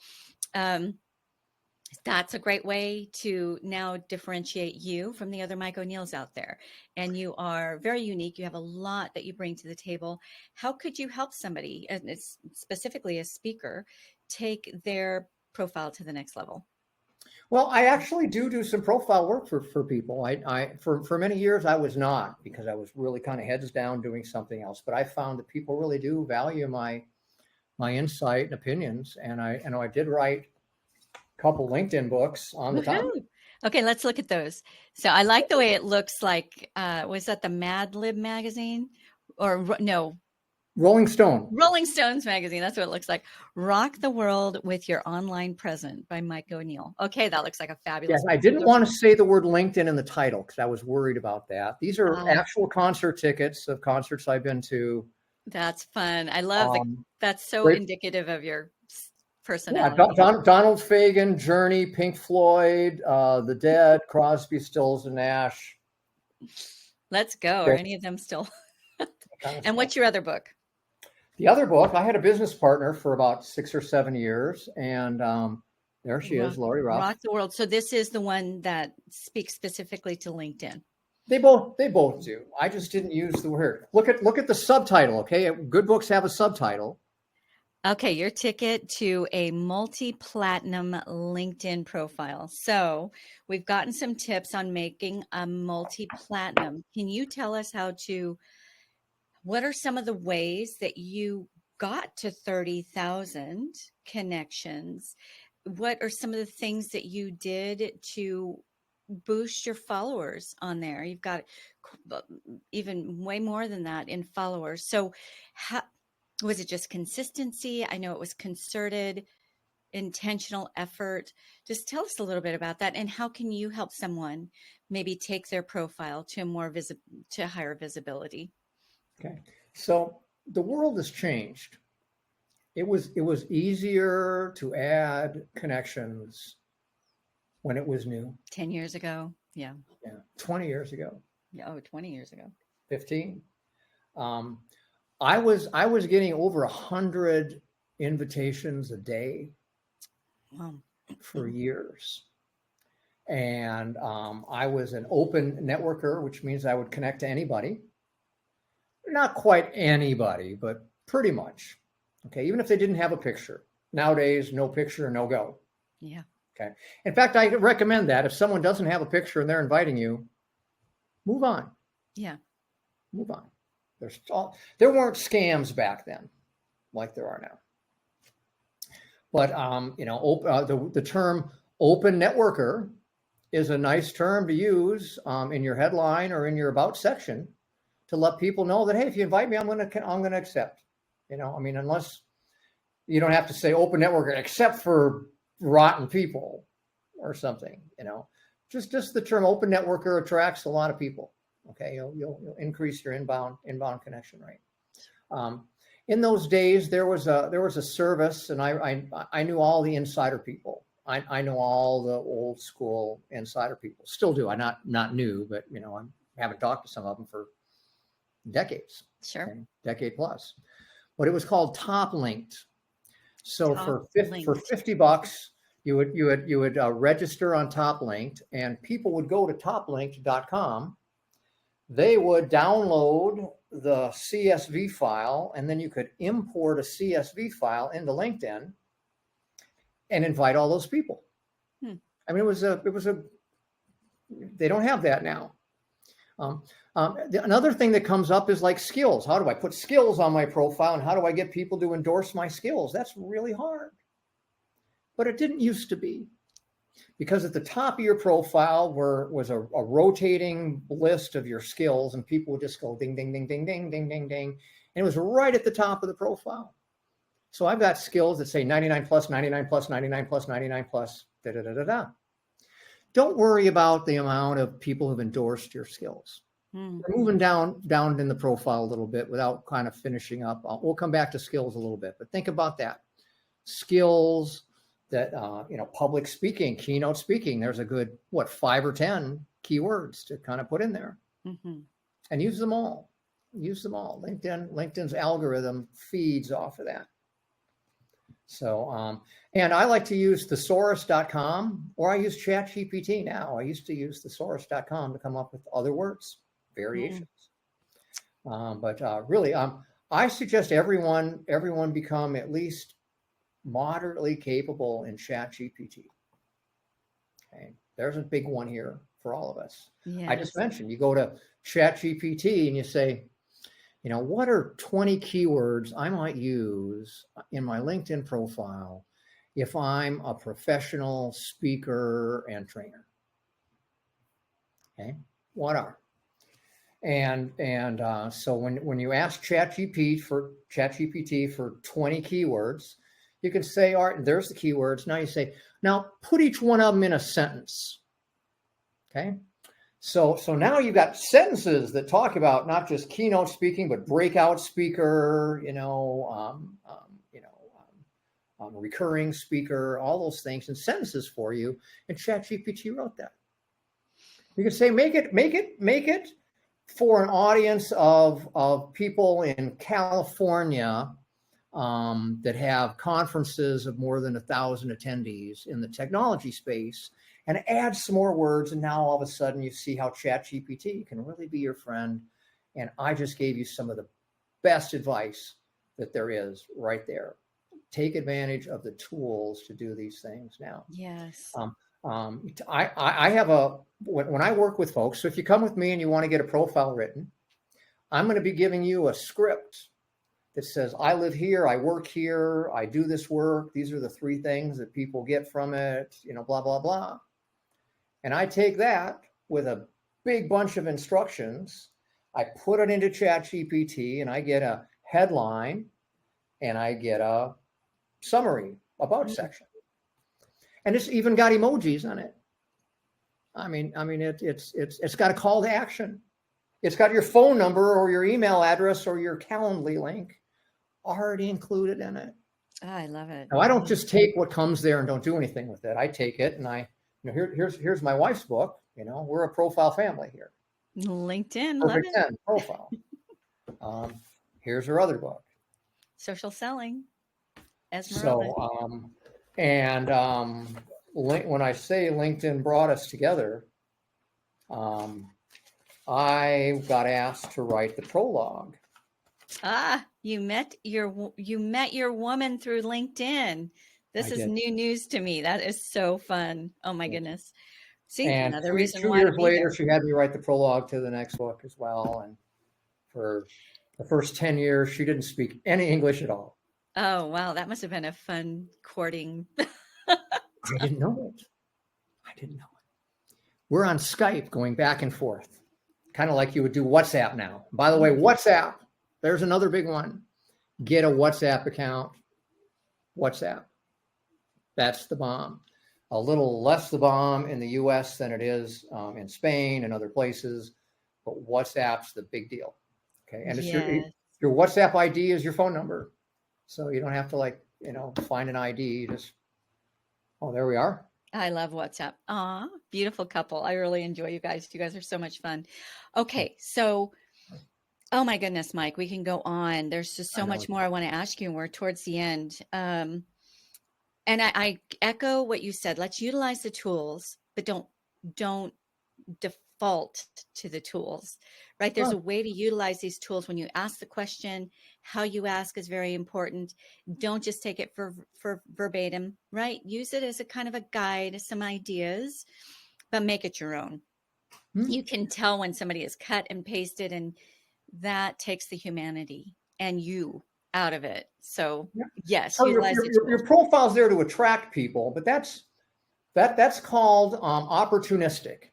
that's a great way to now differentiate you from the other Mike O'Neills out there. And you are very unique. You have a lot that you bring to the table. How could you help somebody, and it's specifically a speaker, take their profile to the next level? Well, I actually do some profile work for people. For many years I was not, because I was really kind of heads down doing something else. But I found that people really do value my insight and opinions, and I did write a couple LinkedIn books on the topic. Woohoo! Okay, let's look at those. So I like the way it looks like. Was that the Mad Lib magazine? Or no, Rolling Stone. Rolling Stones magazine. That's what it looks like. Rock the World with Your Online Present by Mike O'Neill. Okay, that looks like a fabulous Yes, I didn't want to say the word LinkedIn in the title because I was worried about that. These are actual concert tickets of concerts I've been to. That's fun. I love that's so great. Indicative of your personality. Yeah, Donald Fagen, Journey, Pink Floyd, The Dead, Crosby, Stills, and Nash. Let's go. Are any of them still? And what's your other book? The other book, I had a business partner for about 6 or 7 years, and there she is, Lori Ruff. Rock the World. So this is the one that speaks specifically to LinkedIn. They both do. I just didn't use the word. Look at the subtitle, okay? Good books have a subtitle. Okay, your ticket to a multi-platinum LinkedIn profile. So we've gotten some tips on making a multi-platinum. Can you tell us what are some of the ways that you got to 30,000 connections? What are some of the things that you did to boost your followers on there? You've got even way more than that in followers. So was it just consistency? I know it was concerted, intentional effort. Just tell us a little bit about that, and how can you help someone maybe take their profile to higher visibility? Okay, so the world has changed. It was easier to add connections when it was new. 10 years ago, yeah. 20 years ago. Oh, 20 years ago. 15. I was getting over 100 invitations a day for years. And I was an open networker, which means I would connect to anybody. Not quite anybody, but pretty much. Okay, even if they didn't have a picture. Nowadays, no picture, no go. Yeah. Okay. In fact, I recommend that if someone doesn't have a picture and they're inviting you, move on. Yeah. Move on. There weren't scams back then like there are now. But the term open networker is a nice term to use in your headline or in your about section to let people know that, hey, if you invite me, I'm going to accept. Unless you don't have to say open networker except for rotten people or something. Just the term open networker attracts a lot of people. Okay, you'll increase your inbound connection rate. In those days, there was a service, and I knew all the insider people. I know all the old school insider people. Still do. I'm not new, but I haven't talked to some of them for decades. Sure, okay? Decade plus. But it was called Top Linked. So for $50, you would register on Top Linked, and people would go to toplinked.com. They would download the CSV file, and then you could import a CSV file into LinkedIn and invite all those people. I mean, they don't have that now. Another thing that comes up is like skills. How do I put skills on my profile, and how do I get people to endorse my skills? That's really hard. But it didn't used to be. Because at the top of your profile was a rotating list of your skills, and people would just go ding, ding, ding, ding, ding, ding, ding, ding. And it was right at the top of the profile. So I've got skills that say 99 plus, 99 plus, 99 plus, 99 plus, da, da, da, da, da. Don't worry about the amount of people who've endorsed your skills. We're moving down in the profile a little bit without kind of finishing up. We'll come back to skills a little bit, but think about that. Skills that, public speaking, keynote speaking, there's a good, 5 or 10 keywords to kind of put in there and use them all. LinkedIn's algorithm feeds off of that. So, and I like to use thesaurus.com, or I use ChatGPT now. I used to use thesaurus.com to come up with other words, variations. But really, I suggest everyone become at least moderately capable in ChatGPT. Okay, there's a big one here for all of us. Yes. I just mentioned, you go to ChatGPT and you say, what are 20 keywords I might use in my LinkedIn profile if I'm a professional speaker and trainer? Okay, what are? And so when you ask ChatGPT for 20 keywords, you can say, all right, there's the keywords. Now you say, now put each one of them in a sentence. Okay. So now you've got sentences that talk about not just keynote speaking, but breakout speaker, recurring speaker, all those things, and sentences for you. And ChatGPT wrote that. You can say, make it for an audience of people in California that have conferences of more than 1,000 attendees in the technology space, and add some more words. And now all of a sudden you see how ChatGPT can really be your friend. And I just gave you some of the best advice that there is right there. Take advantage of the tools to do these things now. Yes. I have when I work with folks, so if you come with me and you want to get a profile written, I'm going to be giving you a script that says, I live here, I work here, I do this work. These are the 3 things that people get from it, blah, blah, blah. And I take that with a big bunch of instructions. I put it into ChatGPT and I get a headline and I get a summary about section. And it's even got emojis on it. It's got a call to action. It's got your phone number or your email address or your Calendly link already included in it. Oh, I love it. Now, I don't just take what comes there and don't do anything with it. I take it and here's my wife's book. We're a profile family here. LinkedIn, Perfect love 10 profile. Here's her other book. Social Selling. Esmeralda. So, when I say LinkedIn brought us together, I got asked to write the prologue. You met your woman through LinkedIn. This is new news to me. That is so fun. Oh my goodness. See, and another 2 reason two why years later, she had me write the prologue to the next book as well. And for the first 10 years, she didn't speak any English at all. Oh, wow. That must have been a fun courting. I didn't know it. We're on Skype going back and forth, kind of like you would do WhatsApp now. By the way, WhatsApp, there's another big one. Get a WhatsApp account. WhatsApp. That's the bomb. A little less the bomb in the US than it is in Spain and other places, but WhatsApp's the big deal. Okay. And it's your WhatsApp ID is your phone number. So you don't have to find an ID. There we are. I love WhatsApp. Aw, beautiful couple. I really enjoy you guys. You guys are so much fun. Okay. So, oh my goodness, Mike, we can go on. There's just so much more I want to ask you, and we're towards the end. And I echo what you said. Let's utilize the tools, but don't default to the tools, right? There's a way to utilize these tools. When you ask the question, how you ask is very important. Don't just take it for verbatim, right? Use it as a kind of a guide, some ideas, but make it your own. You can tell when somebody is cut and pasted, and that takes the humanity and you out of it. So yes, so your profile's there to attract people, but that's called opportunistic.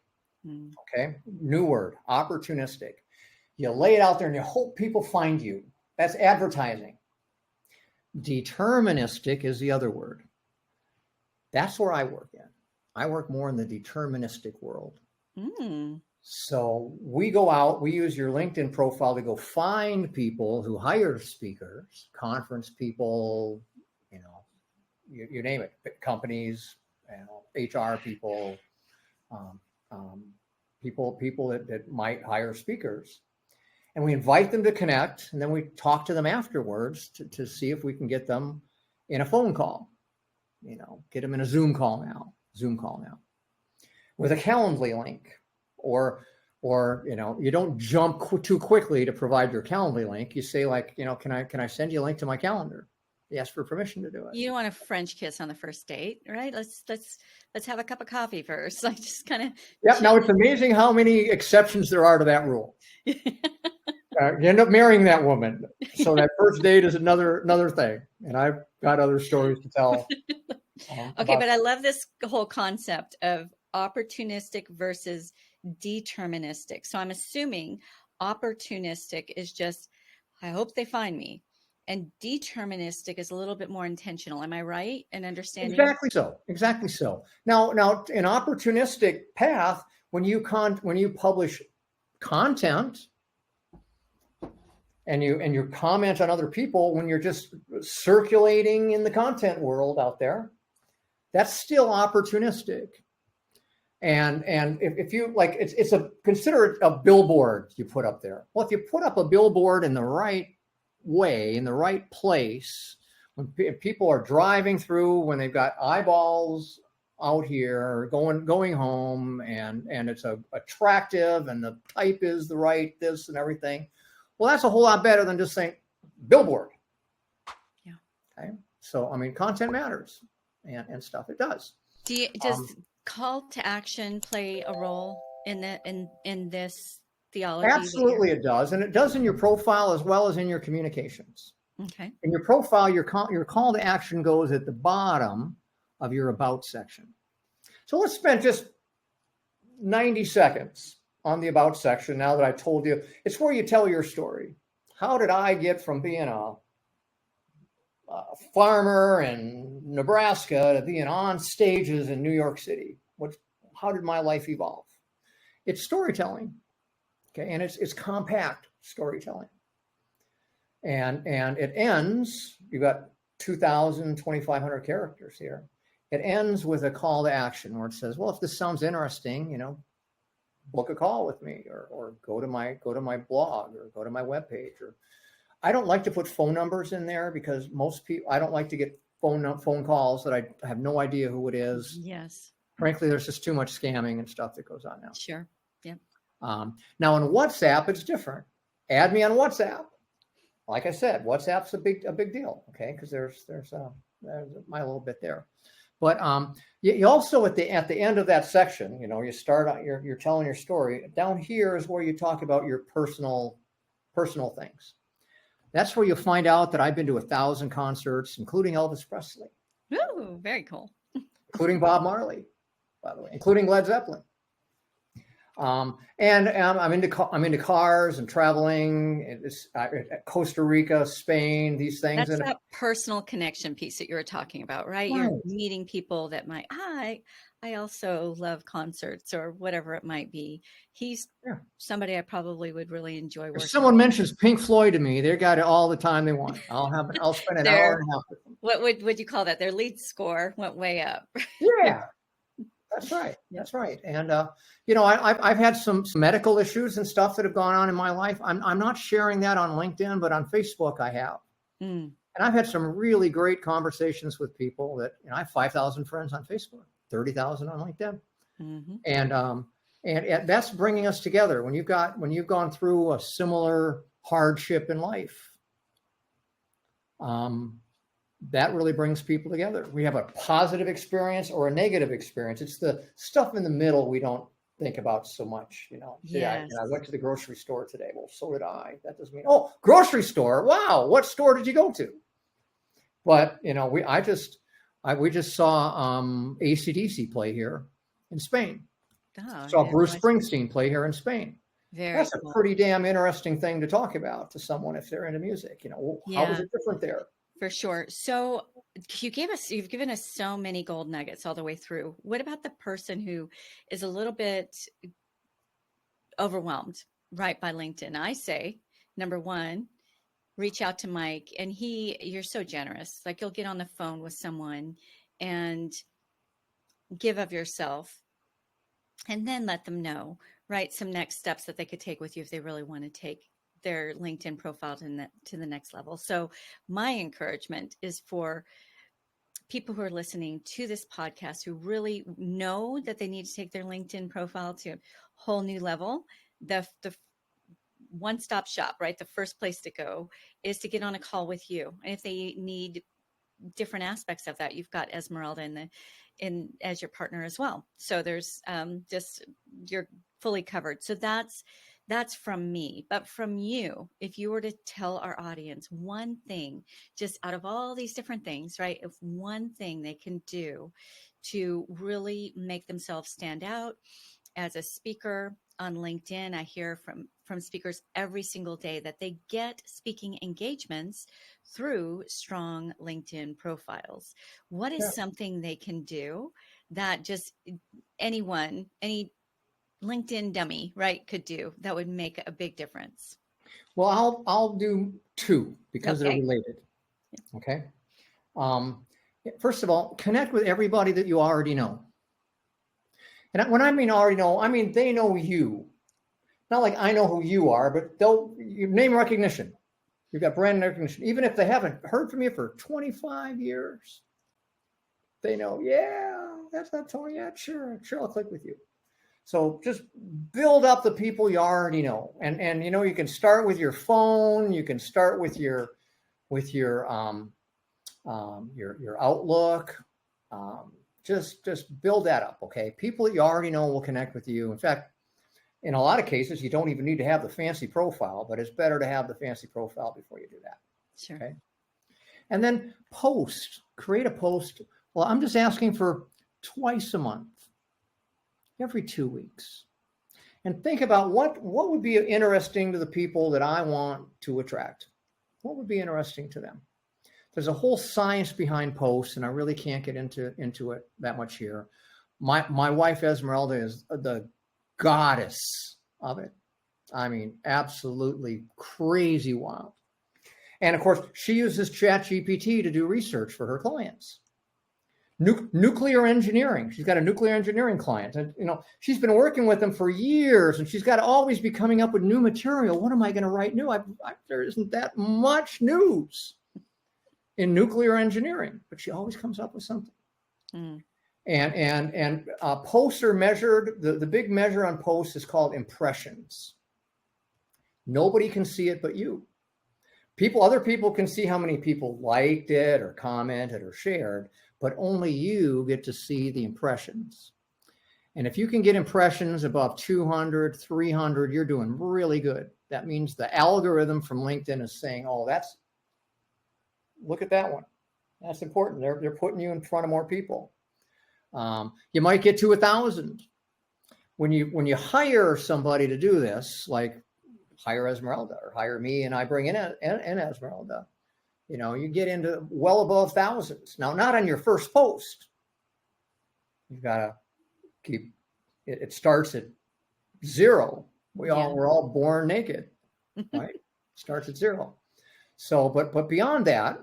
Okay, new word, opportunistic. You lay it out there and you hope people find you. That's advertising. Deterministic is the other word. That's where I work in. I work more in the deterministic world. So we go out, we use your LinkedIn profile to go find people who hire speakers, conference people, you name it, companies, HR people, people that might hire speakers. And we invite them to connect, and then we talk to them afterwards to see if we can get them in a phone call, get them in a Zoom call now, with a Calendly link, or you don't jump too quickly to provide your Calendly link. You say can I send you a link to my calendar? You ask for permission to do it. You don't want a French kiss on the first date, right? Let's have a cup of coffee first. Like just kind of. Yep. Now it's amazing how many exceptions there are to that rule. You end up marrying that woman. So that first date is another thing. And I've got other stories to tell. Okay, but I love this whole concept of opportunistic versus deterministic. So I'm assuming opportunistic is just, I hope they find me. And deterministic is a little bit more intentional. Am I right in understanding? Exactly so. Exactly so. Now, an opportunistic path, when you publish content and you comment on other people, when you're just circulating in the content world out there, that's still opportunistic. And if you like, consider it a billboard you put up there. Well, if you put up a billboard in the right way, in the right place, when people are driving through, when they've got eyeballs out here going home, and it's attractive, and the type is the right this and everything, well, that's a whole lot better than just saying billboard. Yeah. Okay. So I mean, content matters and stuff. It does. Does call to action play a role in this theology? Absolutely, it does, and it does in your profile as well as in your communications. Okay. In your profile, your call to action goes at the bottom of your about section. So let's spend just 90 seconds on the about section. Now that I told you, it's where you tell your story. How did I get from being a farmer in Nebraska to being on stages in New York City? How did my life evolve? It's storytelling, okay, and it's compact storytelling. And it ends, you've got 2,000, 2,500 characters here. It ends with a call to action where it says, well, if this sounds interesting, book a call with me, or go to my blog, or go to my webpage. Or I don't like to put phone numbers in there because most people, I don't like to get phone calls that I have no idea who it is. Yes. Frankly, there's just too much scamming and stuff that goes on now. Sure. Yep. Now on WhatsApp, it's different. Add me on WhatsApp. Like I said, WhatsApp's a big deal. Okay, because there's my little bit there. But you also at the end of that section, you start out, you're telling your story. Down here is where you talk about your personal things. That's where you'll find out that I've been to 1,000 concerts, including Elvis Presley. Ooh, very cool. Including Bob Marley, by the way, including Led Zeppelin. And I'm into cars and traveling. It's Costa Rica, Spain, these things. That's that personal connection piece that you were talking about, right? You're meeting people that might, I also love concerts or whatever it might be. He's somebody I probably would really enjoy working. If someone mentions Pink Floyd to me, they've got it all the time they want. I'll spend an hour and a half with them. What would you call that? Their lead score went way up. Yeah. That's right. That's right. And, I've had some medical issues and stuff that have gone on in my life. I'm not sharing that on LinkedIn, but on Facebook I have. And I've had some really great conversations with people that, I have 5,000 friends on Facebook, 30,000 on LinkedIn. Mm-hmm. And that's bringing us together. When you've gone through a similar hardship in life, that really brings people together. We have a positive experience or a negative experience. It's the stuff in the middle we don't think about so much. Yes. I went to the grocery store today. Well, so did I. That doesn't mean, grocery store. Wow, what store did you go to? But we just saw AC/DC play here in Spain. Saw Bruce Springsteen play here in Spain. That's cool. A pretty damn interesting thing to talk about to someone if they're into music. How is it different there? For sure. So you've given us so many gold nuggets all the way through. What about the person who is a little bit overwhelmed, right, by LinkedIn? I say, number one, reach out to Mike, and you're so generous. Like you'll get on the phone with someone and give of yourself and then let them know, right, some next steps that they could take with you if they really want to take their LinkedIn profile to the next level. So my encouragement is for people who are listening to this podcast who really know that they need to take their LinkedIn profile to a whole new level. The one-stop shop, right? The first place to go is to get on a call with you. And if they need different aspects of that. You've got Esmeralda in as your partner as well. So there's just, you're fully covered. So that's from me. But from you, if you were to tell our audience one thing, just out of all these different things, right? If one thing they can do to really make themselves stand out as a speaker on LinkedIn, I hear from speakers every single day that they get speaking engagements through strong LinkedIn profiles. What is something they can do that just anyone, any LinkedIn dummy, right, could do that would make a big difference? Well, I'll do two because they're Okay. related. Okay. First of all, connect with everybody that you already know. And when I mean already know, I mean they know you. Not like I know who you are, but you name recognition. You've got brand recognition. Even if they haven't heard from you for 25 years, they know, yeah, that's Antoniette. Sure, I'll click with you. So just build up the people you already know. And you know, you can start with your phone, you can start with your Outlook. Just build that up, okay? People that you already know will connect with you. In fact, in a lot of cases, you don't even need to have the fancy profile, but it's better to have the fancy profile before you do that. Sure. Okay. And then create a post. Well, I'm just asking for twice a month, every 2 weeks. And think about what would be interesting to the people that I want to attract. What would be interesting to them? There's a whole science behind posts, and I really can't get into it that much here. My wife Esmeralda is the goddess of it. I mean, absolutely crazy wild. And of course, she uses ChatGPT to do research for her clients. Nuclear engineering. She's got a nuclear engineering client, and you know, she's been working with them for years, and she's got to always be coming up with new material. What am I going to write new? There isn't that much news in nuclear engineering, but she always comes up with something. Mm. And posts are measured. The big measure on posts is called impressions. Nobody can see it but you. Other people can see how many people liked it or commented or shared, but only you get to see the impressions. And if you can get impressions above 200, 300, you're doing really good. That means the algorithm from LinkedIn is saying, oh, look at that one. That's important. They're putting you in front of more people. You might get to 1,000. When you hire somebody to do this, like hire Esmeralda or hire me and I bring in Esmeralda, you know, you get into well above thousands. Now, not on your first post. You've got to keep it starts at 0. We're all born naked, right? Starts at 0. So, but beyond that,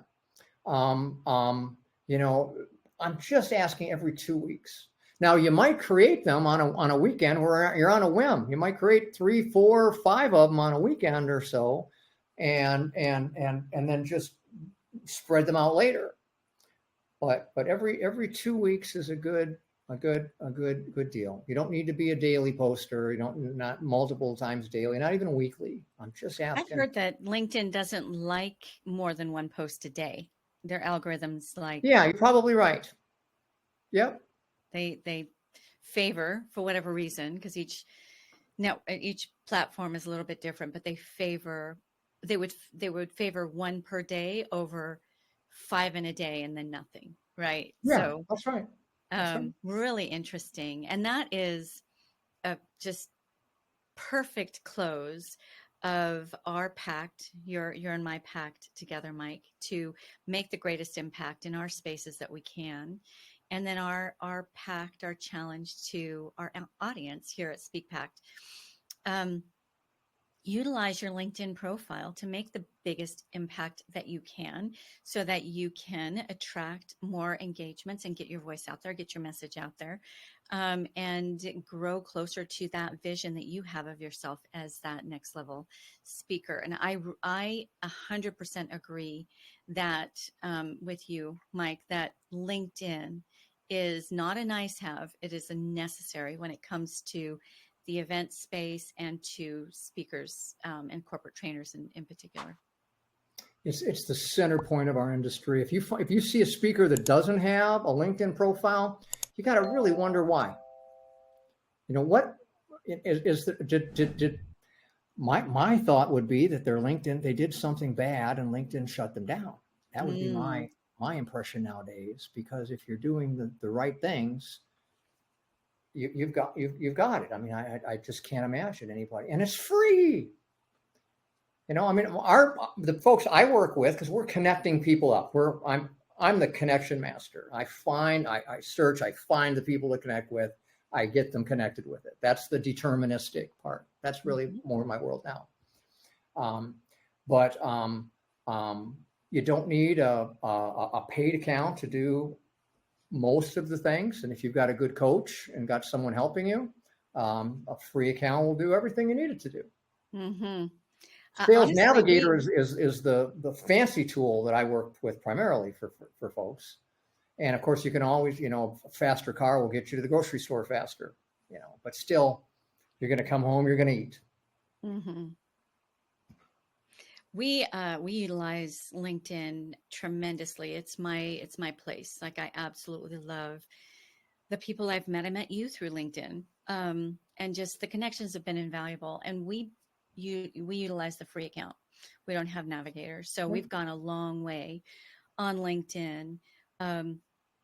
you know, I'm just asking every 2 weeks. Now, you might create them on a weekend where you're on a whim. You might create 3, 4, 5 of them on a weekend or so, and then just spread them out later. But every 2 weeks is a good deal. You don't need to be a daily poster. Not multiple times daily, not even weekly. I'm just asking. I've heard that LinkedIn doesn't like more than one post a day. Their algorithms like. Yeah, you're probably right. Yep. They favor, for whatever reason, because each platform is a little bit different, but they would favor 1 per day over 5 in a day and then nothing, right? Yeah, so that's right. Really interesting. And that is a just perfect close of our pact, your and my pact together, Mike, to make the greatest impact in our spaces that we can. And then our pact, our challenge to our audience here at SPEAKPact. Utilize your LinkedIn profile to make the biggest impact that you can so that you can attract more engagements and get your voice out there, get your message out there, and grow closer to that vision that you have of yourself as that next level speaker. And I 100% agree that with you, Mike, that LinkedIn is not a nice have. It is a necessary when it comes to the event space and to speakers and corporate trainers in particular. It's the center point of our industry. If you see a speaker that doesn't have a LinkedIn profile, you got to really wonder why. You know, what is did my thought would be that their LinkedIn, they did something bad and LinkedIn shut them down. That would be my impression nowadays, because if you're doing the right things, you've got it. I mean, I just can't imagine anybody, and it's free. You know, I mean, the folks I work with, because we're connecting people up. I'm the connection master. I search, I find the people to connect with, I get them connected with it. That's the deterministic part. That's really more my world now. But you don't need a paid account to do most of the things. And if you've got a good coach and got someone helping you, a free account will do everything you need it to do. Mm-hmm. Sales honestly, Navigator is the fancy tool that I work with primarily for folks. And of course, you can always, you know, a faster car will get you to the grocery store faster, you know, but still, you're going to come home, you're going to eat. Mm-hmm. We utilize LinkedIn tremendously. It's my place. Like, I absolutely love the people I've met. I met you through LinkedIn, and just the connections have been invaluable. And we utilize the free account. We don't have Navigator, so we've gone a long way on LinkedIn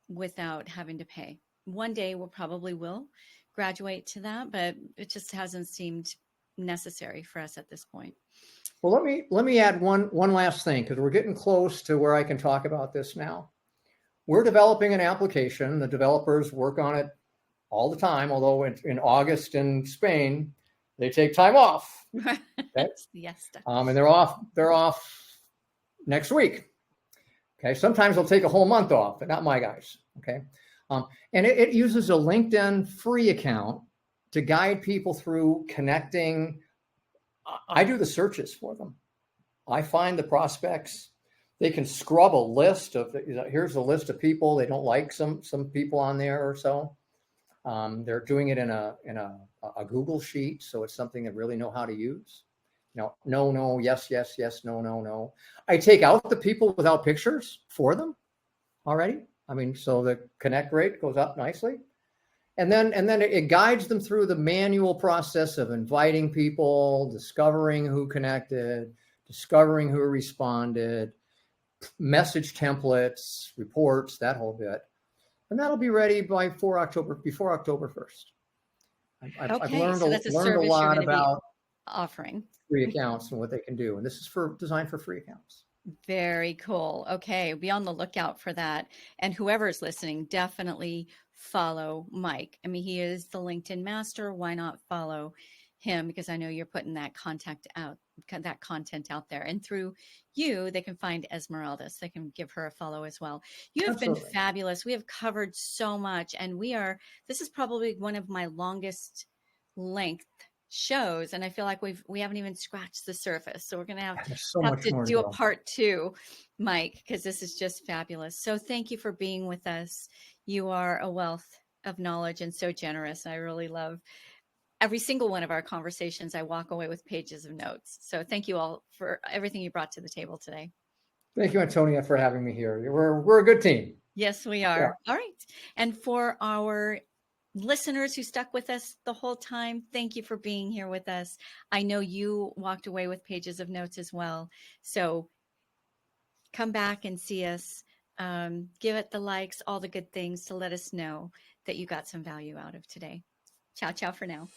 without having to pay. One day we'll probably will graduate to that, but it just hasn't seemed necessary for us at this point. Well, let me add one last thing, because we're getting close to where I can talk about this now. We're developing an application. The developers work on it all the time, although in August in Spain, they take time off. Okay? Yes. And they're off next week. Okay. Sometimes they'll take a whole month off, but not my guys. Okay. And it uses a LinkedIn free account to guide people through connecting. I do the searches for them. I find the prospects. They can scrub a list of, here's a list of people. They don't like some people on there or so. They're doing it in a Google sheet, so it's something they really know how to use. No, yes, no. I take out the people without pictures for them already. I mean, so the connect rate goes up nicely. And then it guides them through the manual process of inviting people, discovering who connected, discovering who responded, message templates, reports, that whole bit. And that'll be ready before October 1st. I've learned a lot about offering free accounts and what they can do. And this is designed for free accounts. Very cool. Okay. Be on the lookout for that. And whoever's listening, definitely follow Mike. I mean, he is the LinkedIn master. Why not follow him? Because I know you're putting that content out there. And through you, they can find Esmeralda. So they can give her a follow as well. You have Absolutely. Been fabulous. We have covered so much. And this is probably one of my longest length shows, and I feel like we haven't even scratched the surface. So we're going to have to do a part 2, Mike, because this is just fabulous. So thank you for being with us. You are a wealth of knowledge and so generous. I really love every single one of our conversations. I walk away with pages of notes. So thank you all for everything you brought to the table today. Thank you, Antoniette, for having me here. We're a good team. Yes, we are. Yeah. All right. And for our listeners who stuck with us the whole time, thank you for being here with us. I know you walked away with pages of notes as well. So come back and see us. Give it the likes, all the good things to let us know that you got some value out of today. Ciao, ciao for now.